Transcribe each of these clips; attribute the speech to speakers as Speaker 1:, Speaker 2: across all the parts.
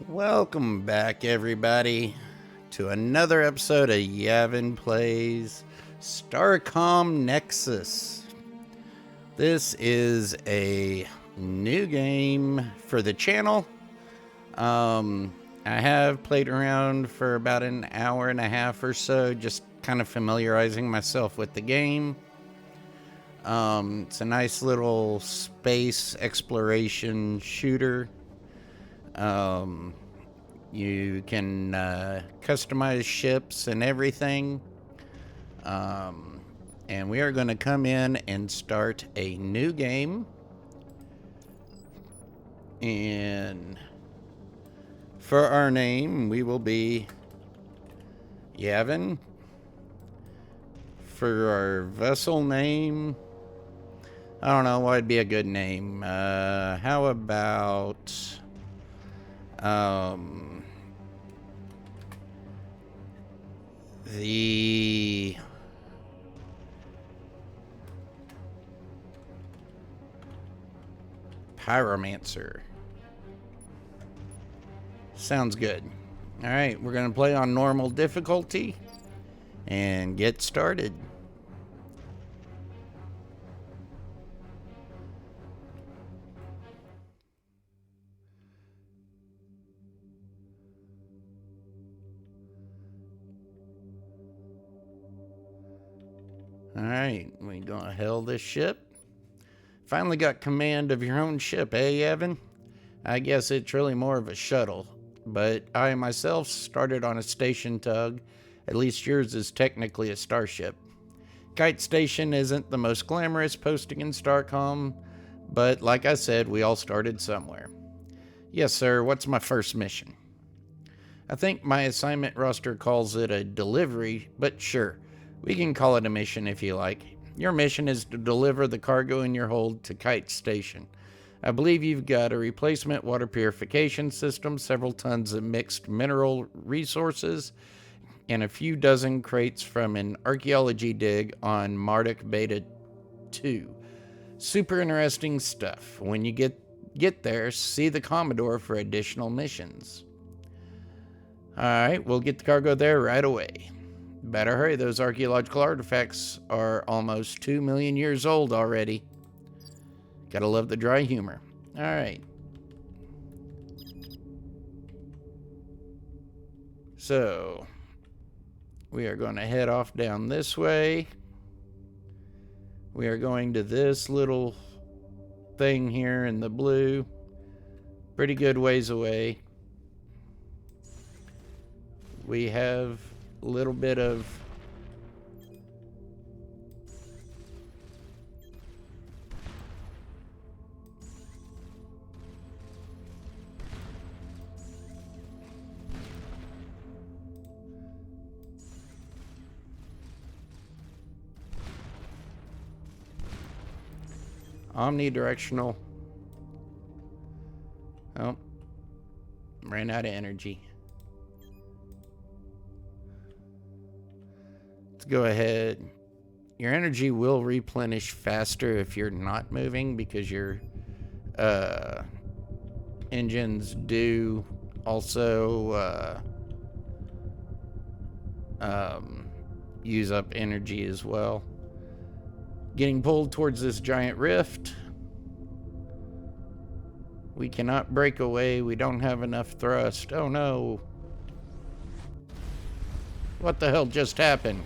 Speaker 1: Welcome back, everybody, to another episode of Yavin Plays Starcom Nexus. This is a new game for the channel. I have played around for about an hour and a half or so, just kind of familiarizing myself with the game. It's a nice little space exploration shooter. You can customize ships and everything. And we are going to come in and start a new game. And for our name, we will be Yavin. For our vessel name, I don't know what would be a good name. How about the Pyromancer? Sounds good. All right, we're going to play on normal difficulty and get started. All right, we gonna hail this ship. Finally got command of your own ship, eh, Evan? I guess it's really more of a shuttle, but I myself started on a station tug. At least yours is technically a starship. Kite Station isn't the most glamorous posting in Starcom, but like I said, we all started somewhere. Yes, sir, what's my first mission? I think my assignment roster calls it a delivery, but sure, we can call it a mission if you like. Your mission is to deliver the cargo in your hold to Kite Station. I believe you've got a replacement water purification system, several tons of mixed mineral resources, and a few dozen crates from an archaeology dig on Marduk Beta 2. Super interesting stuff. When you get there, see the Commodore for additional missions. Alright, we'll get the cargo there right away. Better hurry, those archaeological artifacts are almost 2 million years old already. Gotta love the dry humor. Alright. So, we are going to head off down this way. We are going to this little thing here in the blue. Pretty good ways away. We have a little bit of omnidirectional. Oh, ran out of energy. Let's go ahead. Your energy will replenish faster if you're not moving because your engines do also use up energy as well. Getting pulled towards this giant rift. We cannot break away. We don't have enough thrust. Oh no. What the hell just happened?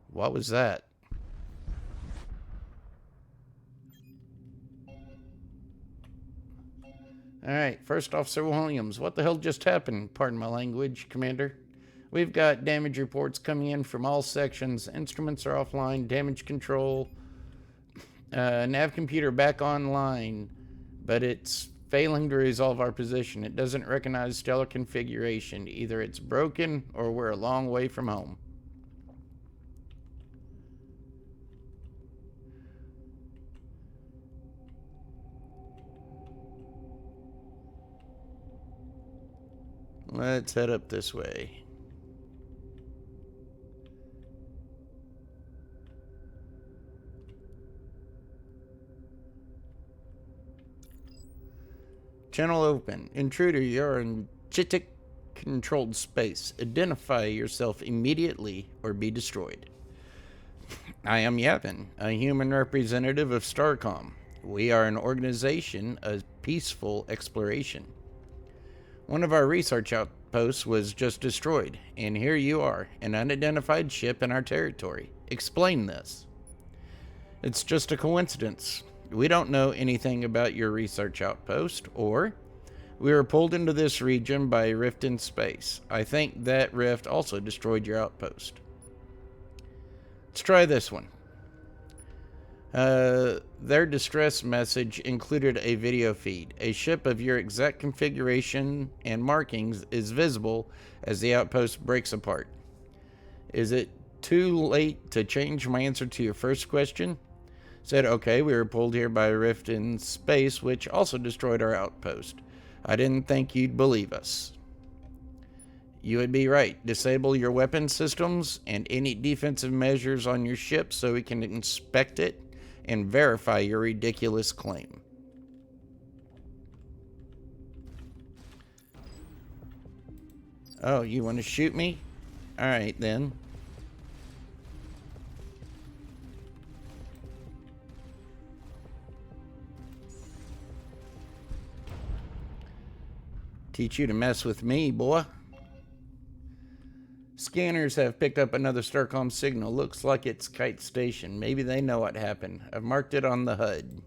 Speaker 1: What was that? Alright, First Officer Williams, what the hell just happened? Pardon my language, Commander. We've got damage reports coming in from all sections. Instruments are offline, damage control. Nav computer back online, but it's failing to resolve our position. It doesn't recognize stellar configuration. Either it's broken or we're a long way from home. Let's head up this way. Channel open. Intruder, you're in Chitic controlled space. Identify yourself immediately or be destroyed. I am Yavin, a human representative of Starcom. We are an organization of peaceful exploration. One of our research outposts was just destroyed, and here you are, an unidentified ship in our territory. Explain this. It's just a coincidence. We don't know anything about your research outpost, or we were pulled into this region by a rift in space. I think that rift also destroyed your outpost. Let's try this one. Their distress message included a video feed. A ship of your exact configuration and markings is visible as the outpost breaks apart. Is it too late to change my answer to your first question? Said, okay, we were pulled here by a rift in space, which also destroyed our outpost. I didn't think you'd believe us. You would be right. Disable your weapon systems and any defensive measures on your ship so we can inspect it and verify your ridiculous claim. Oh, you want to shoot me? Alright then. Teach you to mess with me, boy. Scanners have picked up another Starcom signal. Looks like it's Kite Station. Maybe they know what happened. I've marked it on the HUD.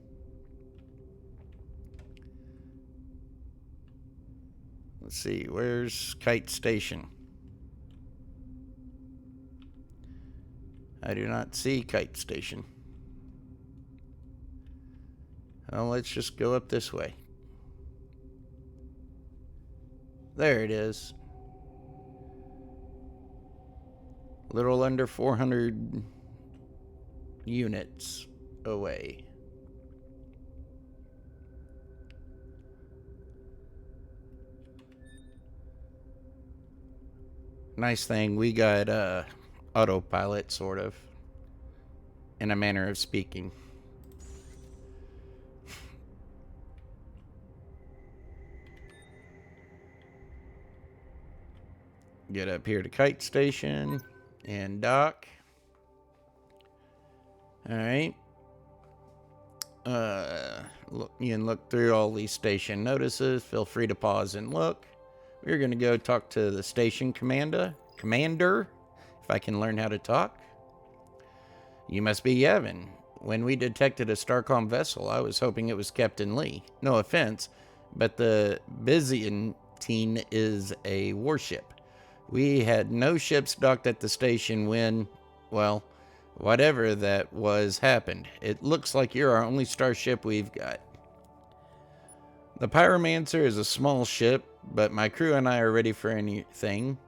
Speaker 1: Let's see, where's Kite Station? I do not see Kite Station. Well, let's just go up this way. There it is. A little under 400 units away. Nice thing, we got autopilot, sort of, in a manner of speaking. Get up here to Kite Station and dock. Alright. Look, you can look through all these station notices. Feel free to pause and look. We're going to go talk to the station commander, if I can learn how to talk. You must be Yevon. When we detected a Starcom vessel, I was hoping it was Captain Lee. No offense, but the Byzantine is a warship. We had no ships docked at the station when, well, whatever that was happened. It looks like you're our only starship we've got. The Pyromancer is a small ship, but my crew and I are ready for anything.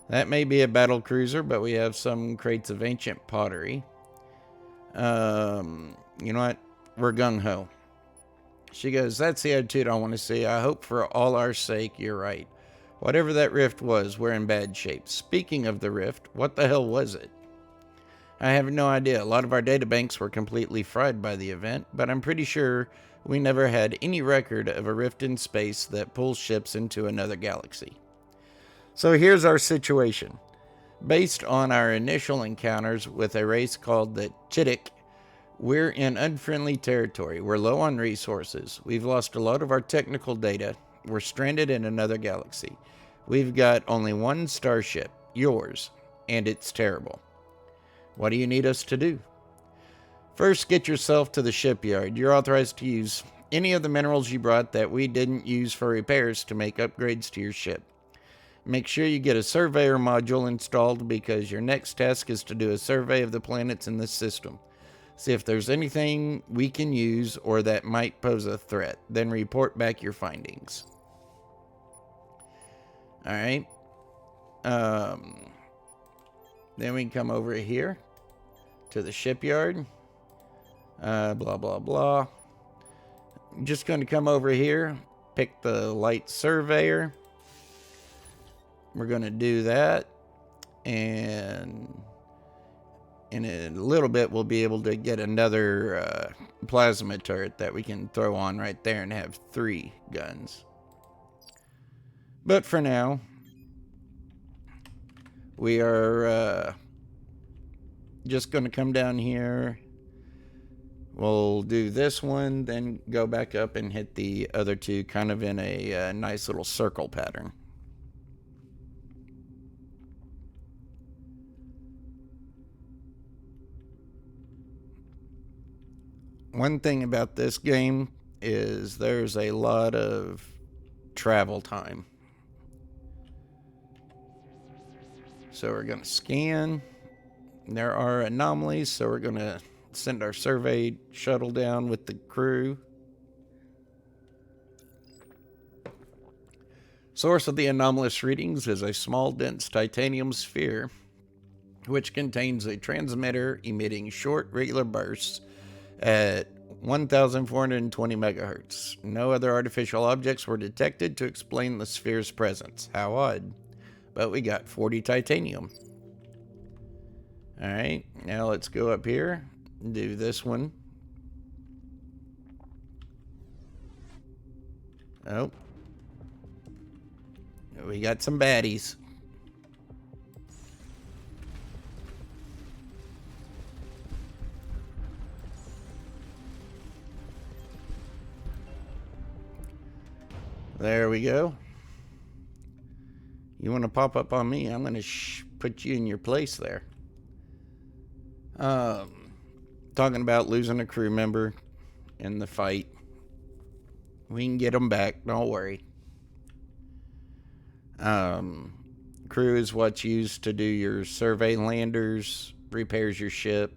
Speaker 1: That may be a battle cruiser, but we have some crates of ancient pottery. You know what? We're gung-ho. She goes, that's the attitude I want to see. I hope for all our sake you're right. Whatever that rift was, we're in bad shape. Speaking of the rift, what the hell was it? I have no idea. A lot of our databanks were completely fried by the event, but I'm pretty sure we never had any record of a rift in space that pulls ships into another galaxy. So here's our situation. Based on our initial encounters with a race called the Chitic, we're in unfriendly territory. We're low on resources. We've lost a lot of our technical data. We're stranded in another galaxy. We've got only one starship, yours, and it's terrible. What do you need us to do? First, get yourself to the shipyard. You're authorized to use any of the minerals you brought that we didn't use for repairs to make upgrades to your ship. Make sure you get a surveyor module installed because your next task is to do a survey of the planets in this system. See if there's anything we can use or that might pose a threat. Then report back your findings. Alright. Then we can come over here to the shipyard. Blah, blah, blah. I'm just going to come over here, pick the light surveyor. We're going to do that. And in a little bit, we'll be able to get another plasma turret that we can throw on right there and have 3 guns. But for now, we are just going to come down here. We'll do this one, then go back up and hit the other 2 kind of in a nice little circle pattern. One thing about this game is there's a lot of travel time. So we're going to scan. There are anomalies, so we're going to send our survey shuttle down with the crew. Source of the anomalous readings is a small, dense titanium sphere, which contains a transmitter emitting short, regular bursts at 1,420 megahertz. No other artificial objects were detected to explain the sphere's presence. How odd. But we got 40 titanium. Alright, now let's go up here and do this one. Oh. We got some baddies. There we go. You want to pop up on me? I'm going to put you in your place there. Talking about losing a crew member in the fight. We can get them back. Don't worry. Crew is what's used to do your survey landers, repairs your ship.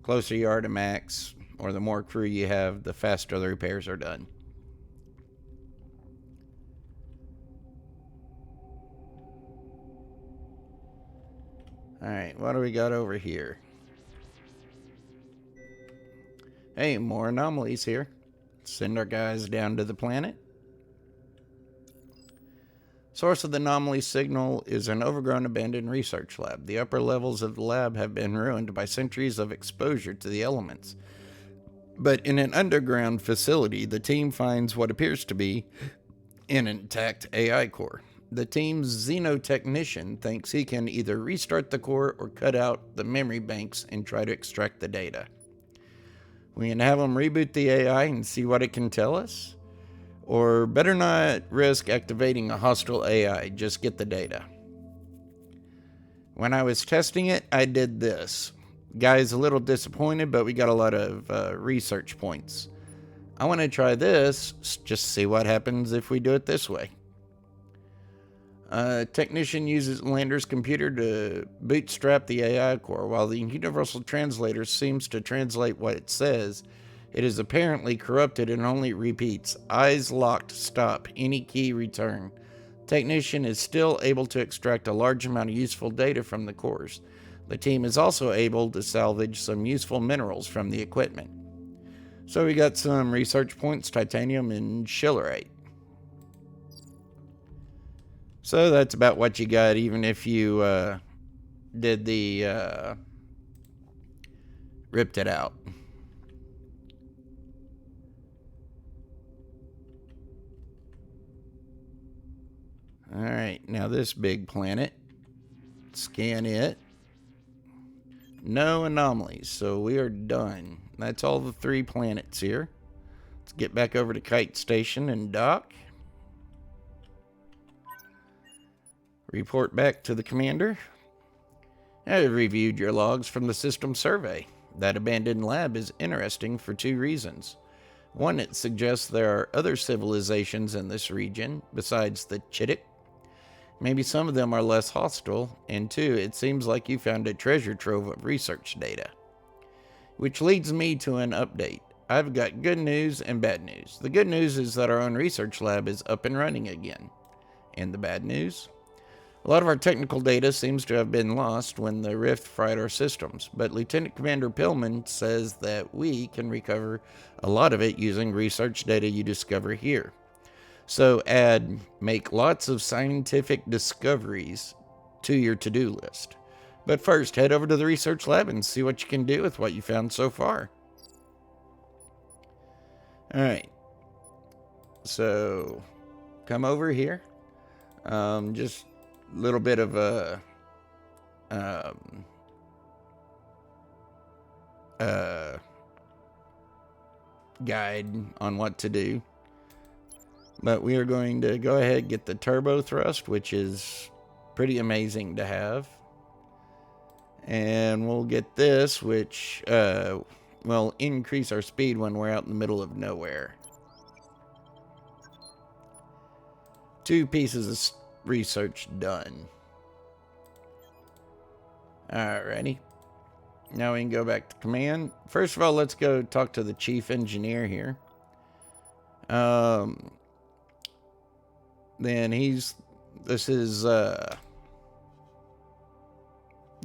Speaker 1: Closer you are to max, or the more crew you have, the faster the repairs are done. Alright, what do we got over here? Hey, more anomalies here. Send our guys down to the planet. Source of the anomaly signal is an overgrown abandoned research lab. The upper levels of the lab have been ruined by centuries of exposure to the elements. But in an underground facility, the team finds what appears to be an intact AI core. The team's xenotechnician thinks he can either restart the core or cut out the memory banks and try to extract the data. We can have him reboot the AI and see what it can tell us. Or better not risk activating a hostile AI, just get the data. When I was testing it, I did this. Guy's a little disappointed, but we got a lot of research points. I want to try this, just see what happens if we do it this way. Technician uses Lander's computer to bootstrap the AI core. While the universal translator seems to translate what it says, it is apparently corrupted and only repeats, eyes locked, stop, any key return. Technician is still able to extract a large amount of useful data from the cores. The team is also able to salvage some useful minerals from the equipment. So we got some research points, titanium and schillerite. So that's about what you got, even if you did the ripped it out. Alright, now this big planet. Scan it. No anomalies, so we are done. That's all the 3 planets here. Let's get back over to Kite Station and dock. Report back to the commander. I reviewed your logs from the system survey. That abandoned lab is interesting for 2 reasons. One, it suggests there are other civilizations in this region besides the Chittick. Maybe some of them are less hostile. And 2, it seems like you found a treasure trove of research data. Which leads me to an update. I've got good news and bad news. The good news is that our own research lab is up and running again. And the bad news? A lot of our technical data seems to have been lost when the Rift fried our systems, but Lieutenant Commander Pillman says that we can recover a lot of it using research data you discover here. So make lots of scientific discoveries to your to-do list. But first, head over to the research lab and see what you can do with what you found so far. Alright. So, come over here. Just a little bit of a guide on what to do. But we are going to go ahead and get the turbo thrust, which is pretty amazing to have. And we'll get this, which will increase our speed when we're out in the middle of nowhere. 2 pieces of research done. Alrighty. Now we can go back to command. First of all, let's go talk to the chief engineer here. Then this is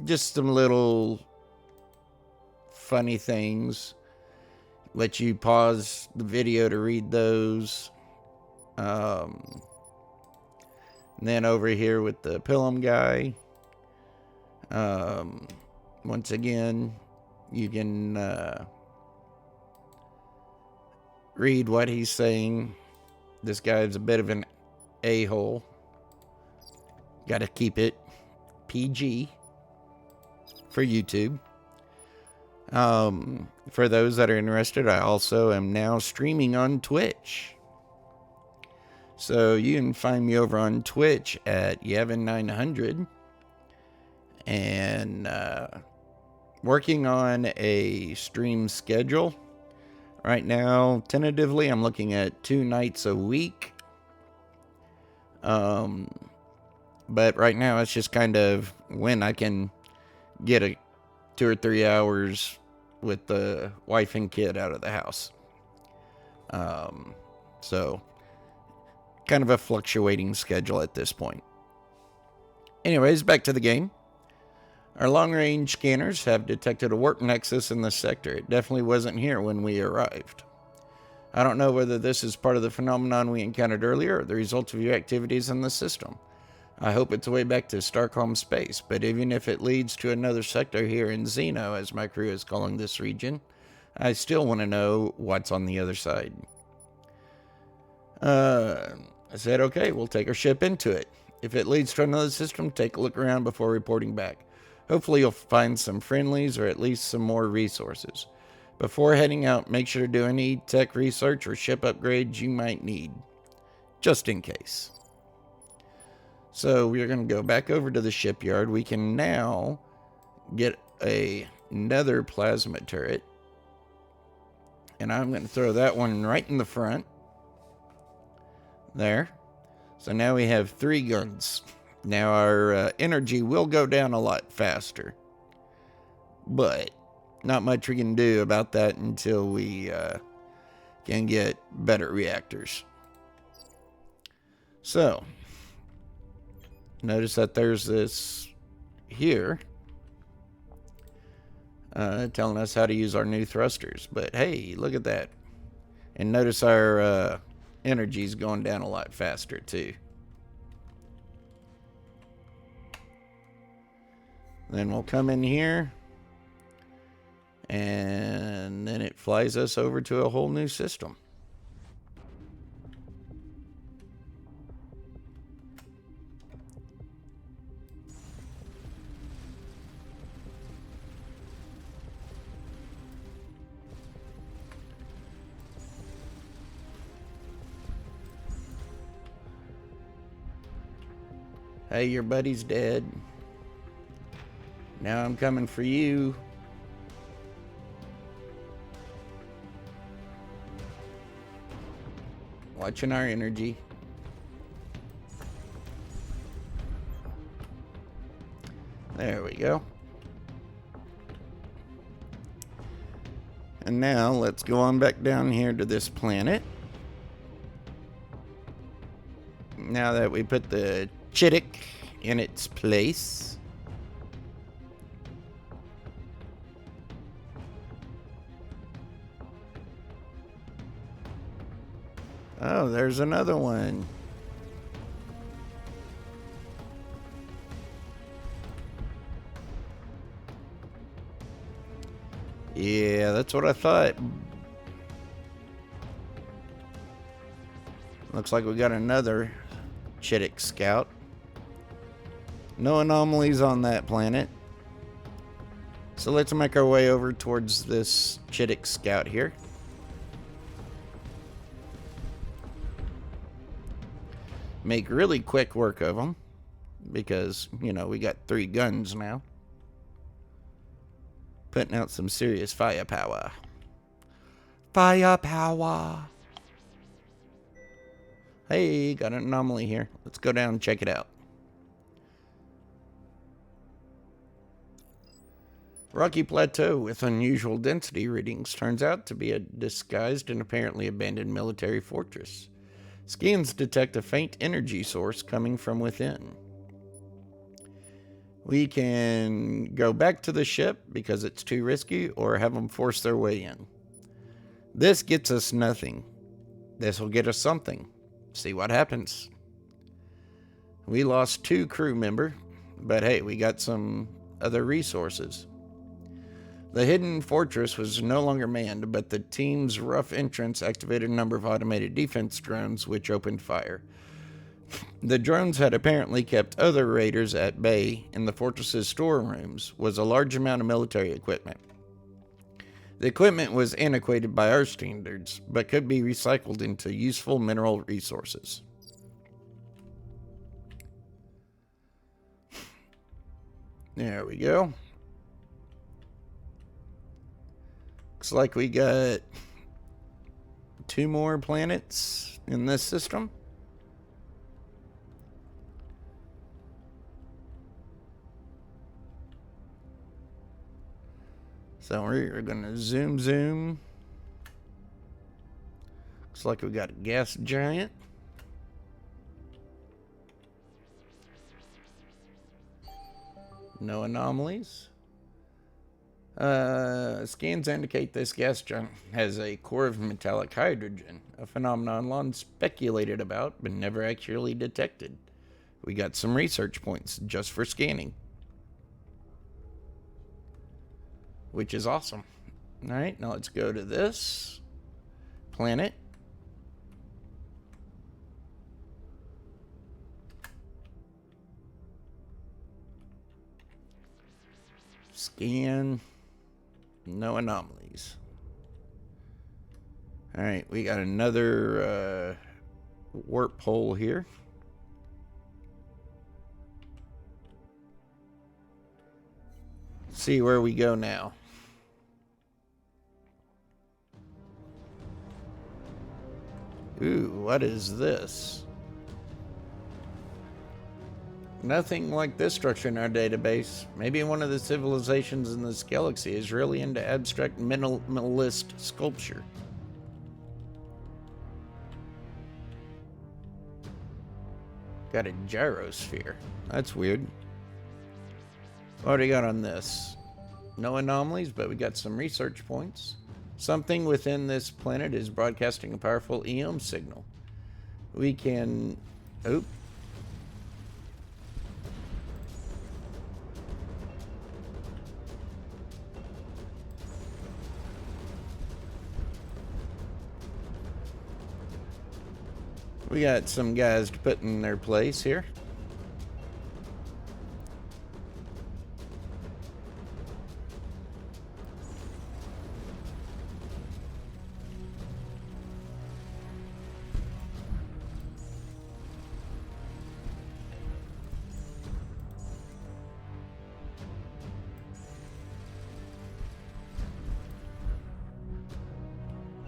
Speaker 1: just some little funny things. Let you pause the video to read those. And then over here with the Pilum guy, once again, you can read what he's saying. This guy's a bit of an a-hole. Got to keep it PG for YouTube. For those that are interested, I also am now streaming on Twitch. So you can find me over on Twitch at Yevon900. And working on a stream schedule. Right now, tentatively, I'm looking at 2 nights a week. But right now, it's just kind of when I can get 2 or 3 hours with the wife and kid out of the house. So, kind of a fluctuating schedule at this point. Anyways, back to the game. Our long-range scanners have detected a warp nexus in this sector. It definitely wasn't here when we arrived. I don't know whether this is part of the phenomenon we encountered earlier or the result of your activities in the system. I hope it's a way back to Starcom space, but even if it leads to another sector here in Xeno, as my crew is calling this region, I still want to know what's on the other side. I said, okay, we'll take our ship into it. If it leads to another system, take a look around before reporting back. Hopefully you'll find some friendlies or at least some more resources. Before heading out, make sure to do any tech research or ship upgrades you might need, just in case. So we're going to go back over to the shipyard. We can now get another plasma turret. And I'm going to throw that one right in the front. There. So now we have 3 guns. Now our energy will go down a lot faster. But not much we can do about that until we can get better reactors. So, notice that there's this here telling us how to use our new thrusters. But hey, look at that. And notice our energy's going down a lot faster too. Then we'll come in here, and then it flies us over to a whole new system. Hey, your buddy's dead. Now I'm coming for you. Watching our energy. There we go. And now let's go on back down here to this planet. Now that we put the Chittick in its place. Oh, there's another one. Yeah, that's what I thought. Looks like we got another Chittick scout. No anomalies on that planet. So let's make our way over towards this Chittick scout here. Make really quick work of them. Because, you know, we got 3 guns now. Putting out some serious firepower. Firepower! Hey, got an anomaly here. Let's go down and check it out. Rocky Plateau with unusual density readings turns out to be a disguised and apparently abandoned military fortress. Scans detect a faint energy source coming from within. We can go back to the ship because it's too risky, or have them force their way in. This gets us nothing. This will get us something. See what happens. We lost 2 crew members, but hey, we got some other resources. The hidden fortress was no longer manned, but the team's rough entrance activated a number of automated defense drones, which opened fire. The drones had apparently kept other raiders at bay. In the fortress's storerooms was a large amount of military equipment. The equipment was antiquated by our standards, but could be recycled into useful mineral resources. There we go. Looks like we got 2 more planets in this system. So we're gonna zoom. Looks like we got a gas giant. No anomalies. Scans indicate this gas giant has a core of metallic hydrogen, a phenomenon long speculated about but never actually detected. We got some research points just for scanning, which is awesome. Alright, now let's go to this planet. Scan. No anomalies. Alright, we got another warp hole here. Let's see where we go now. Ooh, what is this? Nothing like this structure in our database. Maybe one of the civilizations in this galaxy is really into abstract minimalist sculpture. Got a gyrosphere. That's weird. What do we got on this? No anomalies, but we got some research points. Something within this planet is broadcasting a powerful EM signal. We can... Oop. We got some guys to put in their place here.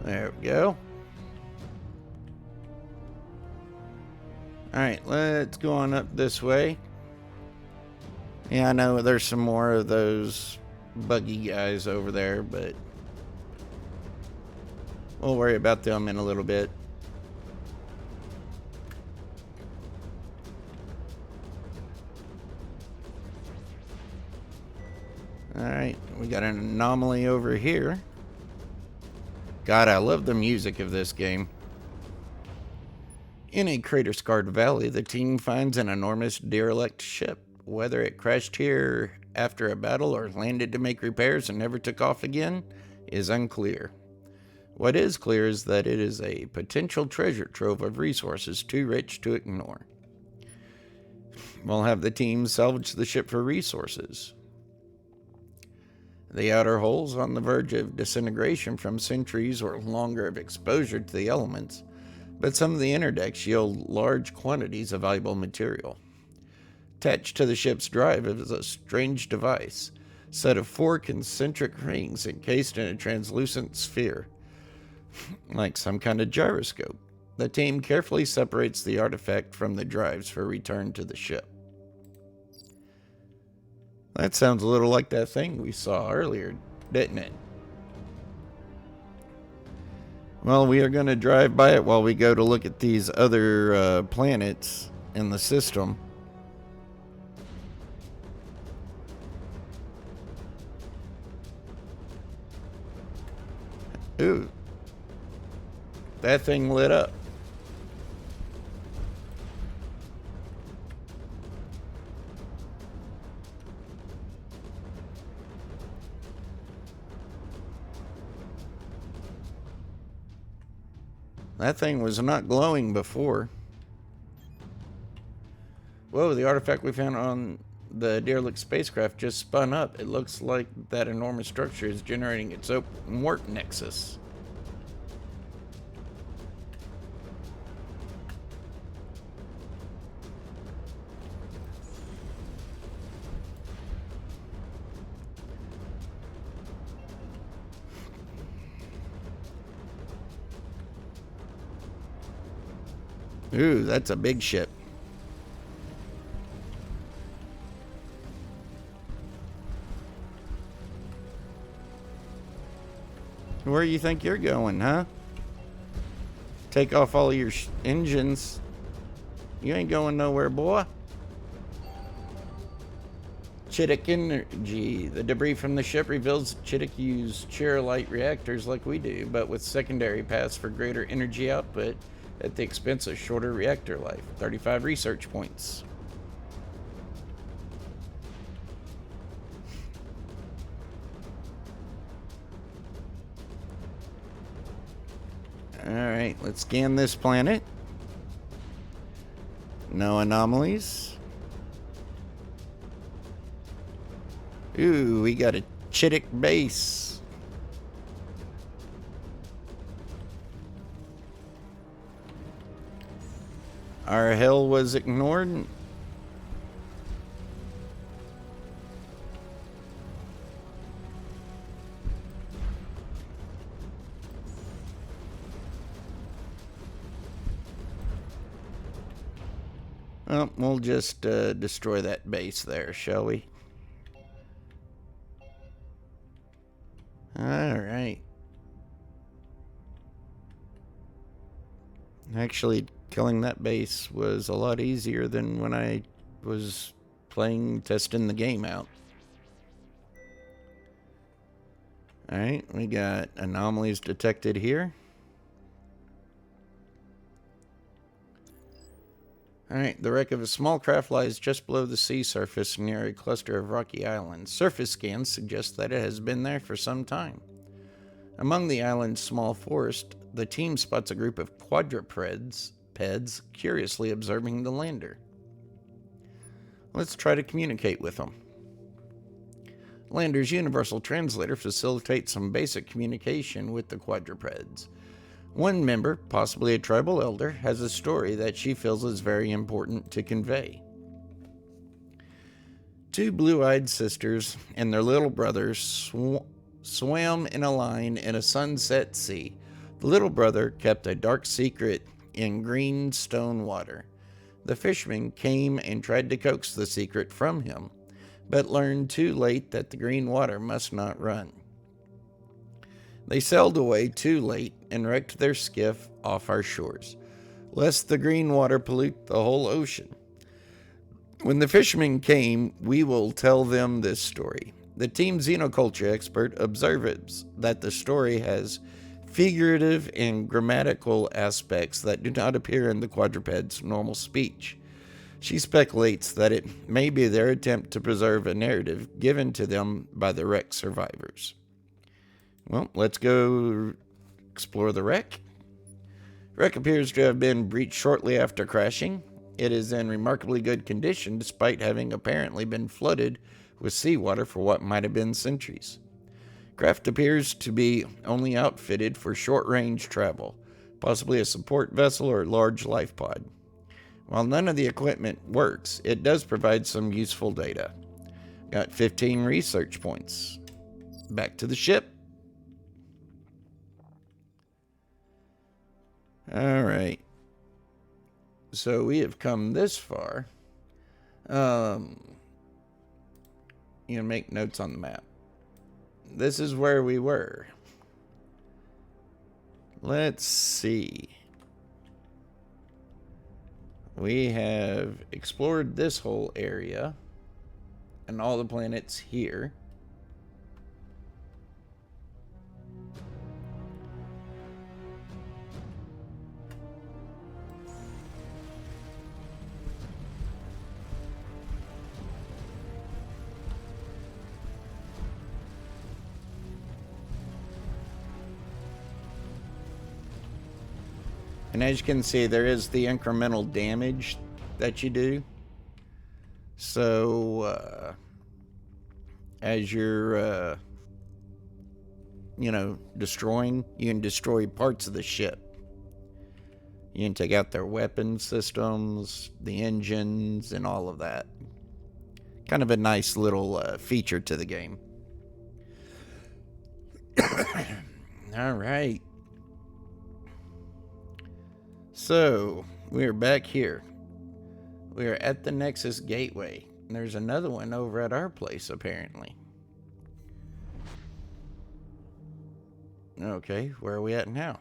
Speaker 1: There we go. Alright, let's go on up this way. Yeah, I know there's some more of those buggy guys over there, but we'll worry about them in a little bit. Alright, we got an anomaly over here. God, I love the music of this game. In a crater-scarred valley, the team finds an enormous derelict ship. Whether it crashed here after a battle or landed to make repairs and never took off again, is unclear. What is clear is that it is a potential treasure trove of resources too rich to ignore. We'll have the team salvage the ship for resources. The outer hull's on the verge of disintegration from centuries or longer of exposure to the elements, but some of the inner decks yield large quantities of valuable material. Attached to the ship's drive is a strange device, a set of 4 concentric rings encased in a translucent sphere, like some kind of gyroscope. The team carefully separates the artifact from the drives for return to the ship. That sounds a little like that thing we saw earlier, didn't it? Well, we are going to drive by it while we go to look at these other planets in the system. Ooh. That thing lit up. That thing was not glowing before. Whoa, the artifact we found on the derelict spacecraft just spun up. It looks like that enormous structure is generating its own warp nexus. Ooh, that's a big ship. Where do you think you're going, huh? Take off all your engines. You ain't going nowhere, boy. Chittick energy. The debris from the ship reveals Chittick use Chair-light reactors like we do, but with secondary paths for greater energy output at the expense of shorter reactor life. 35 research points. Alright, let's scan this planet. No anomalies. Ooh, we got a Chittick base. Our hell was ignored. Well, we'll just destroy that base there, shall we? Alright. Actually, killing that base was a lot easier than when I was testing the game out. Alright, we got anomalies detected here. Alright, the wreck of a small craft lies just below the sea surface near a cluster of rocky islands. Surface scans suggest that it has been there for some time. Among the island's small forest, the team spots a group of quadrupeds curiously observing the lander. Let's try to communicate with them. Lander's universal translator facilitates some basic communication with the quadrupeds. One member, possibly a tribal elder, has a story that she feels is very important to convey. 2 blue-eyed sisters and their little brother swam in a line in a sunset sea. The little brother kept a dark secret in green stone water. The fisherman came and tried to coax the secret from him, but learned too late that the green water must not run. They sailed away too late and wrecked their skiff off our shores, lest the green water pollute the whole ocean. When the fishermen came, we will tell them this story. The team xenoculture expert observes that the story has figurative and grammatical aspects that do not appear in the quadruped's normal speech. She speculates that it may be their attempt to preserve a narrative given to them by the wreck survivors. Well, let's go explore the wreck. Wreck appears to have been breached shortly after crashing. It is in remarkably good condition despite having apparently been flooded with seawater for what might have been centuries. Craft appears to be only outfitted for short-range travel, possibly a support vessel or large life pod. While none of the equipment works, it does provide some useful data. Got 15 research points. Back to the ship. Alright. So we have come this far. Make notes on the map. This is where we were. Let's see. We have explored this whole area and all the planets here. And as you can see, there is the incremental damage that you do. So, as you're, destroying, you can destroy parts of the ship. You can take out their weapon systems, the engines, and all of that. Kind of a nice little feature to the game. All right. So, we're back here. We are at the Nexus gateway. And there's another one over at our place, apparently. Okay, where are we at now?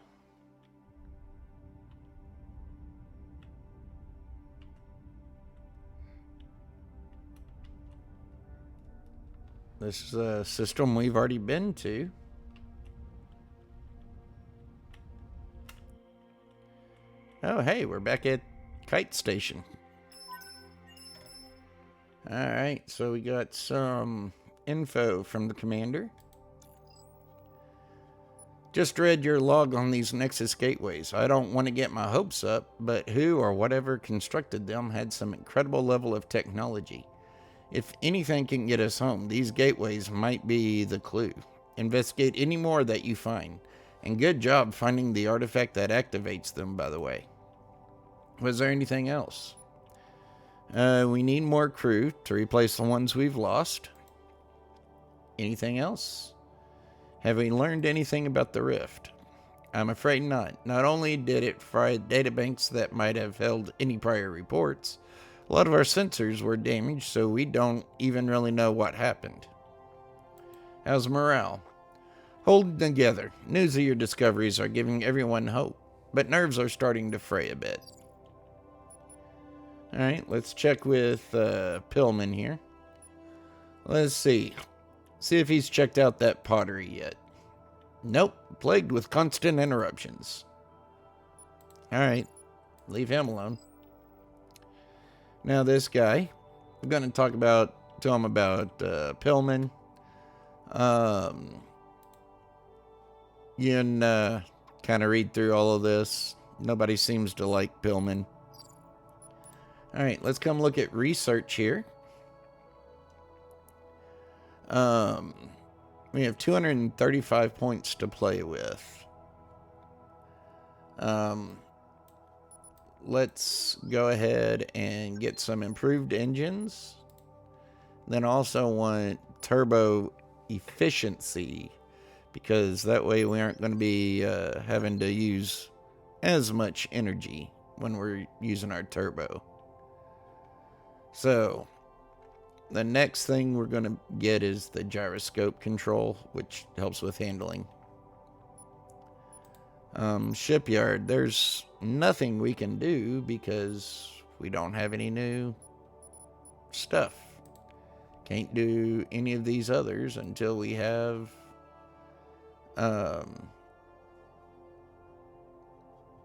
Speaker 1: This is a system we've already been to. Oh, hey, we're back at Kite Station. Alright, so we got some info from the commander. Just read your log on these Nexus gateways. I don't want to get my hopes up, but who or whatever constructed them had some incredible level of technology. If anything can get us home, these gateways might be the clue. Investigate any more that you find. And good job finding the artifact that activates them, by the way. Was there anything else? We need more crew to replace the ones we've lost. Anything else? Have we learned anything about the rift? I'm afraid not. Not only did it fry databanks that might have held any prior reports, a lot of our sensors were damaged, so we don't even really know what happened. How's morale? Holding together. News of your discoveries are giving everyone hope, but nerves are starting to fray a bit. Alright, let's check with Pillman here. Let's see. See if he's checked out that pottery yet. Nope, plagued with constant interruptions. Alright, leave him alone. Now this guy, we're going to talk to him about Pillman. You can kind of read through all of this. Nobody seems to like Pillman. Alright, let's come look at research here. We have 235 points to play with. Let's go ahead and get some improved engines. Then also want turbo efficiency, because that way we aren't going to be having to use as much energy when we're using our turbo. So the next thing we're going to get is the gyroscope control, which helps with handling. Shipyard, there's nothing we can do because we don't have any new stuff. Can't do any of these others until we have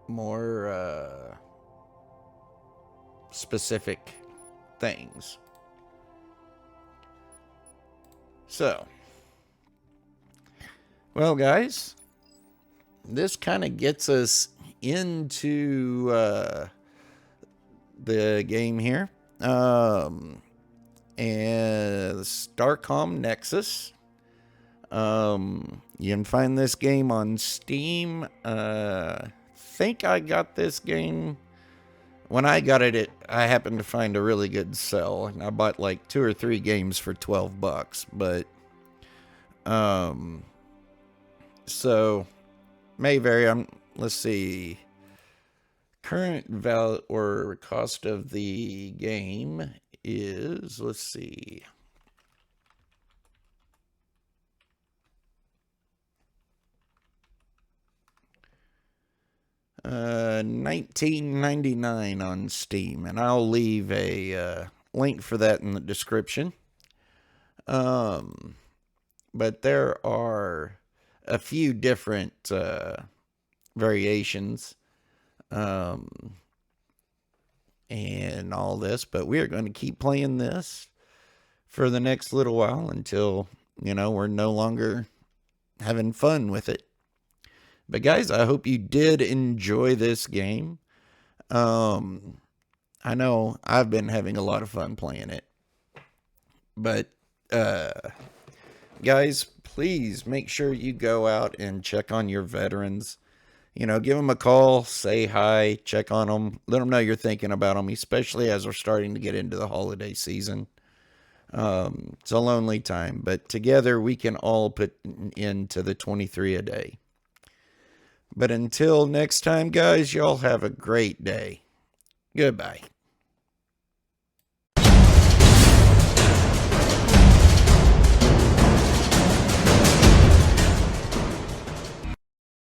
Speaker 1: more specific things. So, Well, guys, this kind of gets us into the game here. And Starcom Nexus. You can find this game on Steam. Think I got this game. When I got it, I happened to find a really good sell, and I bought like 2 or 3 games for $12. But so may vary. Let's see. Current value or cost of the game is, let's see. $19.99 on Steam, and I'll leave a link for that in the description. But there are a few different variations and all this, but we're going to keep playing this for the next little while until, we're no longer having fun with it. But guys, I hope you did enjoy this game. I know I've been having a lot of fun playing it. But guys, please make sure you go out and check on your veterans. Give them a call, say hi, check on them, let them know you're thinking about them, especially as we're starting to get into the holiday season. It's a lonely time, but together we can all put into the 23 a day. But until next time, guys, y'all have a great day. Goodbye.